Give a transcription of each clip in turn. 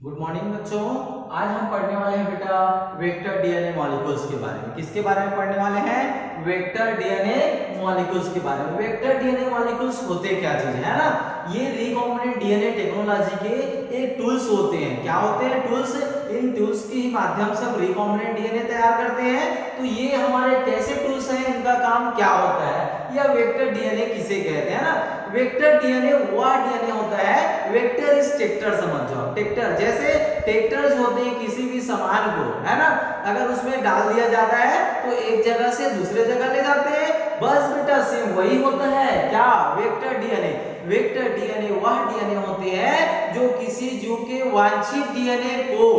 Good morning बच्चों। आज हम पढ़ने वाले हैं बेटा वेक्टर डीएनए मॉलिक्यूल्स के बारे में। किसके बारे में पढ़ने वाले हैं? वेक्टर डीएनए मॉलिक्यूल्स के बारे में। वेक्टर डीएनए मॉलिक्यूल्स होते क्या चीज है ना? ये रिकॉम्बिनेंट डीएनए टेक्नोलॉजी के एक टूल्स होते हैं। क्या होते हैं? टूल्स। इन टूल्स के माध्यम से हम रिकॉम्बिनेंट डीएनए तैयार करते हैं। तो ये हमारे कैसे टूल्स हैं, इनका काम क्या होता है, या वेक्टर डीएनए किसे कहते हैं ना? वेक्टर डीएनए वह डीएनए होता है, वेक्टर इज टेक्टर, समझ जाओ। टेक्टर जैसे टेक्टर्स होते हैं किसी भी सामान को, है ना? अगर उसमें डाल दिया जाता है तो एक जगह से दूसरे जगह ले जाते हैं। बस बेटा सेम वही होता है। क्या? Vector DNA. वेक्टर डीएनए वह डीएनए होते हैं जो किसी जीव के वांछित डीएनए को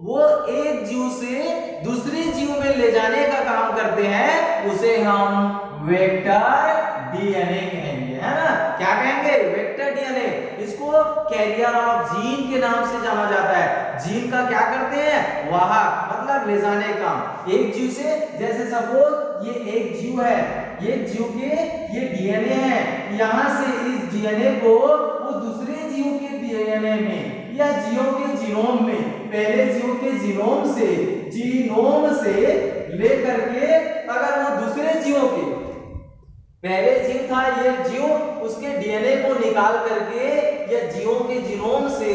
वो एक जीव से दूसरे जीव में ले जाने का काम करते हैं, उसे हम वेक्टर डीएनए कहेंगे, है ना? क्या कहेंगे? Vector DNA. इसको कैरियर ऑफ जीन के नाम से जाना जाता है। जीन का क्या करते हैं? वाहक, मतलब ले जाने का। एक जीव से, जैसे सपोज ये एक जीव है, ये जीव के ये डीएनए है, यहां से इस डीएनए को वो दूसरे जीव के डीएनए में या जीव के जीनोम में, पहले जीव के जीनोम से लेकर के अगर वो दूसरे जीवों के, पहले जीव था ये जीव, उसके डीएनए को निकाल करके या जीवों के जीनोम से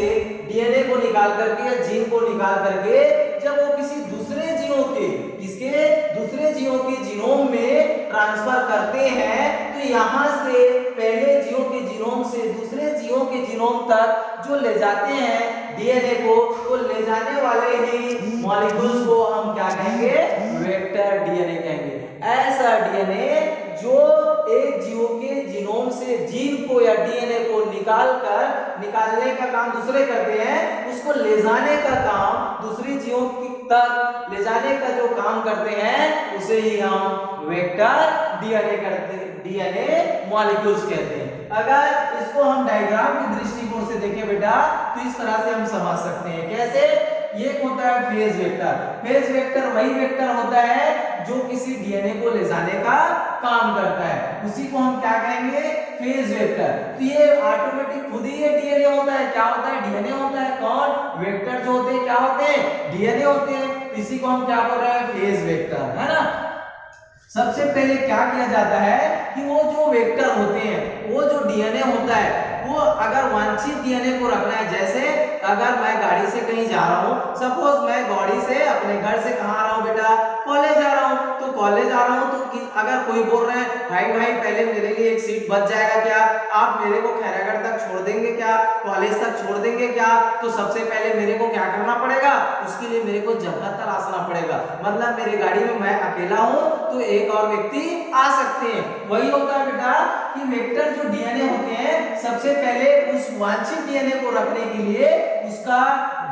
डीएनए को निकाल करके या जीन को निकाल करके जब वो किसी दूसरे जीवों के, किसके? दूसरे जीवों के जीनोम में ट्रांसफर करते हैं, तो यहां से पहले जीवों के जीनोम से दूसरे जीवों के जीनोम तक जो ले जाते हैं डीएनए को, तो ले जाने वाले ही मॉलिक्यूल्स को हम क्या कहेंगे? वेक्टर डीएनए कहेंगे। ऐसा डीएनए जो एक जीव के जीनोम से जीन को या डीएनए को निकालने का काम दूसरे करते हैं, उसको ले जाने का काम दूसरी जीवों तक ले जाने का जो काम करते हैं, उसे ही हम वेक्टर डीएनए मॉलिक्यूल्स कहते हैं। अगर इसको हम डायग्राम के दृष्टिकोण से देखें बेटा, तो इस तरह से हम समझ सकते हैं। कैसे? ये होता है फेज वेक्टर। फेज वेक्टर वही वेक्टर होता है जो किसी डीएनए को ले जाने का काम करता है, उसी को हम क्या कहेंगे? Phase vector. तो ये ऑटोमेटिक खुद ही ये डीएनए होता है। क्या होता है? डीएनए होता है। कौन? वेक्टर जो होते हैं क्या होते हैं? डीएनए होते हैं। इसी को हम क्या बोल रहे हैं? फेज वेक्टर, है ना? सबसे पहले क्या किया जाता है कि वो जो वेक्टर होते हैं, वो जो डीएनए होता है, वो अगर वांछित डीएनए को रखना है, जैसे अगर मैं गाड़ी से कहीं जा रहा हूं, सपोज मैं गाड़ी से अपने घर से कहां आ रहा हूं बेटा? कॉलेज जा रहा हूं। तो कॉलेज आ रहा हूं तो अगर कोई बोल रहे हैं भाई पहले मेरे लिए एक सीट बच जाएगा क्या? आप मेरे को खैरागढ़ तक छोड़ देंगे क्या? कॉलेज तक छोड़ देंगे क्या? तो सबसे पहले मेरे को क्या करना पड़ेगा? उसके लिए मेरे को जगह तलाशना पड़ेगा। मतलब मेरी गाड़ी में मैं अकेला हूं तो एक और व्यक्ति आ सकते हैं। वही होता है बेटा कि वेक्टर जो डीएनए होते हैं, सबसे पहले उस वांछित डीएनए को रखने के लिए उसका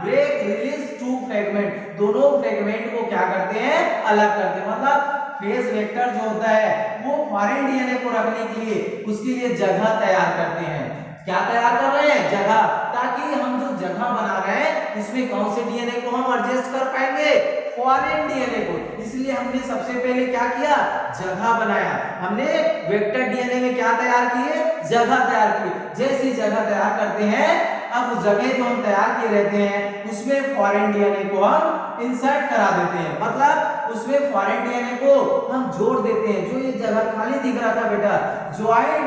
ब्रेक रिलीज टू फ्रेगमेंट, दोनों फ्रेगमेंट को क्या करते हैं? अलग करते हैं। मतलब फेज वेक्टर जो होता है वो फॉरेन डीएनए को रखने के लिए उसके लिए जगह तैयार करते हैं। क्या तैयार कर रहे हैं? जगह, ताकि हम जो जगह बना रहे हैं उसमें कौन से डीएनए को हम एडजस्ट कर पाएंगे? फॉरेन डीएनए को। इसलिए हमने सबसे पहले क्या किया? जगह बनाया। हमने वेक्टर डीएनए में क्या तैयार किए? जगह तैयार की। जैसी जगह तैयार करते हैं, अब उस जगह जो हम तैयार किए रहते हैं उसमें फॉरेन डीएनए को हम इंसर्ट करा देते हैं। मतलब उसमें फॉरेन डीएनए को हम जोड़ देते हैं। जो ये जगह खाली दिख रहा था बेटा, joint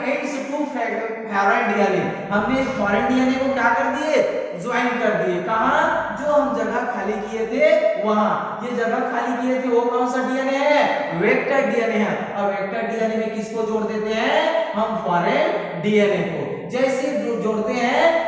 ends to foreign DNA, हमने फॉरेन डीएनए को क्या कर दिए? ज्वाइन कर दिए। कहां? जो हम जगह खाली किए थे वहां। ये जगह खाली किए थे वो कौन सा डीएनए है? वेक्टर डीएनए है। और वेक्टर डीएनए में किसको जोड़ देते हैं? हम फॉरेन डीएनए को। जैसे जोड़ते हैं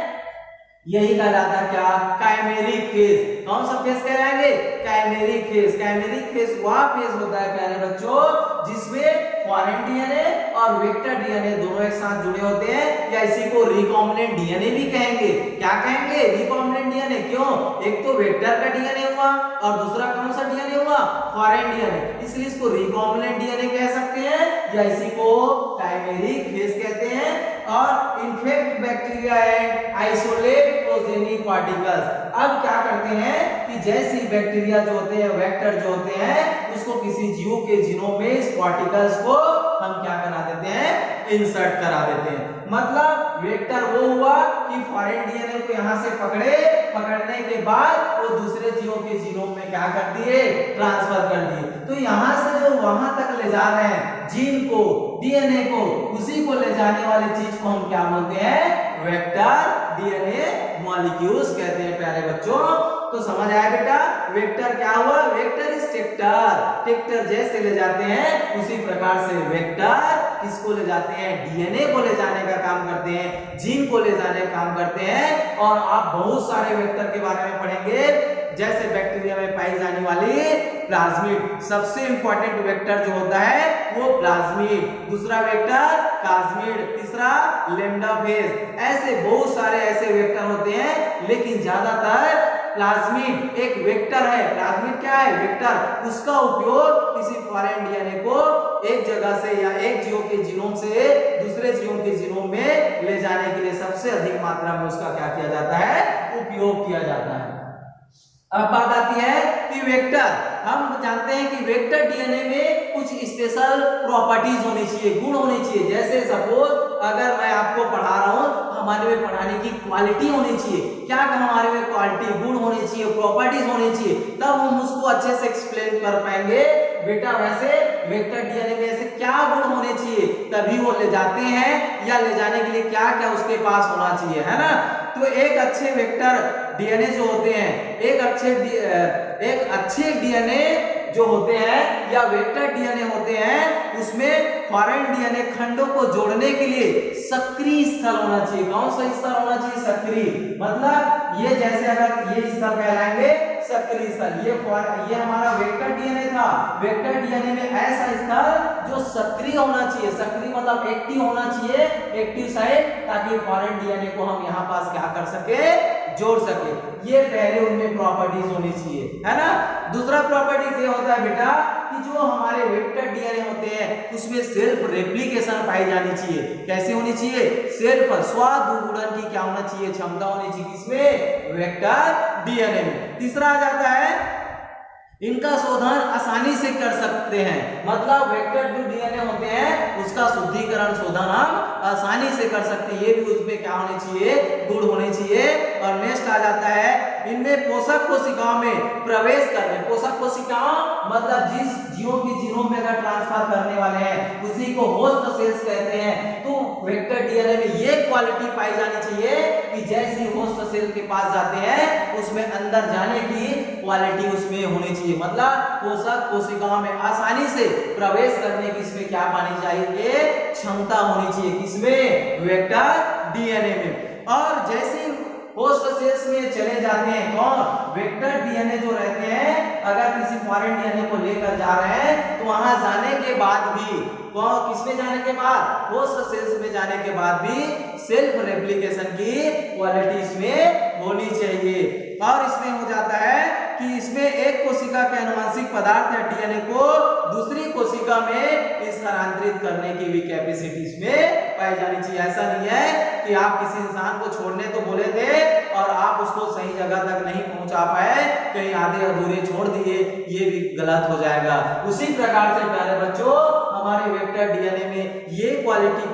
यही कहलाता है क्या? Chimeric phage. कौन सा फेज कहलाएंगे? Chimeric phage. काइमेरिक फेज वह फेज होता है प्यारे बच्चों जिसमें फॉरेन डीएनए और वेक्टर डीएनए दोनों एक साथ जुड़े होते हैं, या इसी को रिकॉम्बिनेंट डीएनए भी कहेंगे। क्या कहेंगे? Recombinant DNA. क्यों? एक तो वेक्टर का डीएनए हुआ और दूसरा कौन सा डीएनए हुआ? Foreign DNA. इसलिए इसको रिकॉम्बिनेंट डीएनए कह सकते हैं या इसी को काइमेरिक फेज कहते हैं। और infect bacteria and isolate progenic particles. अब क्या करते हैं कि जैसे बैक्टीरिया जो होते हैं, वेक्टर जो होते हैं, उसको किसी जीव के जीनोम में इस पार्टिकल्स को हम क्या करा देते हैं? इंसर्ट करा देते हैं। मतलब वेक्टर वो हुआ कि फॉरेन डीएनए को यहाँ से पकड़ने के बाद वो दूसरे जीवों के जीनोम में क्या कर दिए, ट्रांसफर कर दिए। तो यहाँ से जो वहां तक ले जा रहे हैं जीन को, डीएनए को, उसी को ले जाने वाली चीज को हम क्या बोलते हैं, वेक्टर डीएनए मॉलिक्यूल्स कहते हैं प्यारे बच्चों। तो समझ आया बेटा, वेक्टर क्या हुआ, वेक्टर इज टेक्टर जैसे ले जाते हैं उसी प्रकार से वेक्टर किसको ले जाते हैं, डीएनए को ले जाने का काम करते हैं, जीन को ले जाने का काम करते हैं। और आप बहुत सारे वेक्टर के बारे में पढ़ेंगे, जैसे बैक्टीरिया में पाई जाने वाली प्लाज्मिड, सबसे इंपॉर्टेंट वेक्टर जो होता है वो प्लाज्मिड, दूसरा वेक्टर प्लाज्मिड, तीसरा लैम्डा फेज। ऐसे बहुत सारे ऐसे वेक्टर होते हैं, लेकिन ज्यादातर प्लाज्मिड एक वेक्टर है। प्लाज्मिड क्या है, वेक्टर। उसका उपयोग किसी फॉरेन डीएनए को एक जगह से या एक जीव के जीनोम से दूसरे जीवों के जीनोम में ले जाने के लिए सबसे अधिक मात्रा में उसका क्या किया जाता है, उपयोग किया जाता है। अब बात आती है कि वेक्टर, हम जानते हैं कि वेक्टर डीएनए में कुछ स्पेशल प्रॉपर्टीज होनी चाहिए, गुण होने चाहिए। जैसे सपोज अगर मैं आपको पढ़ा रहा हूं, हमारे में पढ़ाने की क्वालिटी होनी चाहिए। क्या हमारे में क्वालिटी, गुण होनी चाहिए, प्रॉपर्टीज होनी चाहिए, तब हम उसको अच्छे से एक्सप्लेन कर पाएंगे। बेटा वैसे वेक्टर डीएनए में ऐसे क्या गुण होने चाहिए, तभी वो ले जाते हैं, या ले जाने के लिए क्या क्या उसके पास होना चाहिए, है ना। तो एक अच्छे वेक्टर डीएनए जो होते हैं, एक अच्छे डीएनए जो होते हैं या वेक्टर डीएनए होते हैं, उसमें फॉरेन डीएनए खंडों को जोड़ने के लिए सक्रिय स्थल होना चाहिए। कौन सा स्थल होना चाहिए, सक्रिय। मतलब ये जैसे अगर ये स्थल कहलाएंगे सक्रिय स्थल। ये हमारा वेक्टर डीएनए था, वेक्टर डीएनए में ऐसा स्थल जो सक्रिय होना चाहिए, सक्रिय मतलब एक्टिव होना चाहिए, एक्टिव साइट, ताकि फॉरेन डीएनए को हम यहाँ पास क्या कर सके, जोड़ सके। ये पहले उनमें प्रॉपर्टीज होनी चाहिए, है ना। दूसरा प्रॉपर्टीज ये होता है बेटा कि जो हमारे वेक्टर डीएनए होते हैं उसमें सेल्फ रेप्लिकेशन पाई जानी चाहिए। कैसे होनी चाहिए, सेल्फ स्वदुगुणन की क्या होना चाहिए, क्षमता होनी चाहिए, किसमें, वेक्टर डीएनए में। तीसरा आ जाता है इनका शोधन आसानी से कर सकते हैं। मतलब वेक्टर जो डीएनए होते हैं उसका शुद्धिकरण, शोधन हम आसानी से कर सकते हैं। ये भी उसमें क्या होने चाहिए, गुण होने चाहिए। और नेक्स्ट आ जाता है इनमें पोषक कोशिकाओं में प्रवेश करने। पोषक कोशिकाओं मतलब जिस जीवों के जीनोम में अगर ट्रांसफर करने वाले हैं उसी को होस्ट सेल्स कहते हैं। तो वेक्टर डीएनए में ये क्वालिटी पाई जानी चाहिए कि जैसे होस्ट सेल के पास जाते हैं उसमें अंदर जाने की क्वालिटी उसमें होनी चाहिए। मतलब पोषक कोशिकाओं में आसानी से प्रवेश करने की इसमें क्या पानी चाहिए, क्षमता होनी चाहिए, किसमें, वेक्टर डीएनए में। और जैसे होस्ट सेल्स में चले जाते हैं कौन, वेक्टर डीएनए जो रहते हैं, अगर किसी फॉरेन डीएनए को लेकर जा रहे हैं तो वहां जाने के बाद भी किसमें जाने के बाद, होस्ट सेल्स में जाने के बाद भी सेल्फ रेप्लिकेशन की क्वालिटी इसमें होनी चाहिए। और इसमें हो जाता है कि इसमें एक कोशिका के आनुवंशिक पदार्थ या डीएनए को दूसरी कोशिका में स्थानांतरित करने की भी कैपेसिटी इसमें पाई जानी चाहिए। ऐसा नहीं है कि आप किसी इंसान को छोड़ने तो बोले थे और आप उसको सही जगह तक नहीं पहुंचा पाए, कहीं आधे अधूरे छोड़ दिए, ये भी गलत हो जाएगा। उसी प्रकार से प्यारे बच्चों हमारे वेक्टर डीएनए में ये क्वालिटी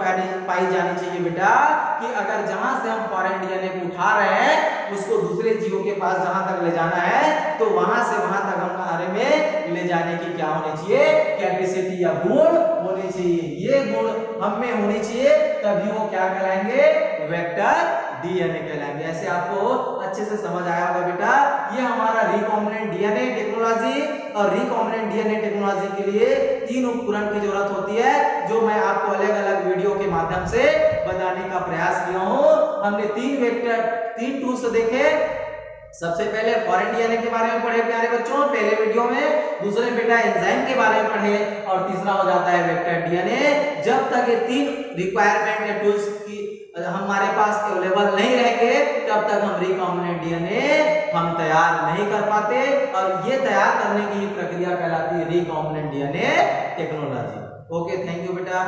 पाई जानी चाहिए बेटा कि अगर जहां से हम फॉरेन डीएनए को उठा रहे हैं उसको दूसरे जीवों के पास जहां तक ले जाना है तो वहां से वहां तक हमारे में ले जाने की क्या होनी चाहिए, कैपेसिटी या गुण होनी चाहिए। ये गुण हम में होनी चाहिए, तभी वो क्या कहलाएंगे, वेक्टर डीएनए कहलाएंगे। ऐसे आपको अच्छे से समझ आया होगा बेटा। ये हमारा रिकॉम्बिनेंट डीएनए टेक्नोलॉजी, और रिकॉम्बिनेंट डीएनए टेक्नोलॉजी के लिए 3 उपकरण की जरूरत होती है, जो मैं आपको अलग अलग वीडियो के माध्यम से बताने का प्रयास किया हूं। हमने 3 टूल्स देखे। सबसे पहले फॉरेन डीएनए के बारे में पढ़े प्यारे बच्चों पहले वीडियो में, दूसरे बेटा एंजाइम के बारे में पढ़े, और तीसरा हो जाता है वेक्टर डीएनए। जब तक ये 3 रिक्वायरमेंट या टूल्स की हमारे पास अवेलेबल नहीं रहेंगे तब तक हम रिकॉम्बिनेंट डीएनए हम तैयार नहीं कर पाते, और ये तैयार करने की प्रक्रिया कहलाती है recombinant DNA technology. Okay, thank you बेटा।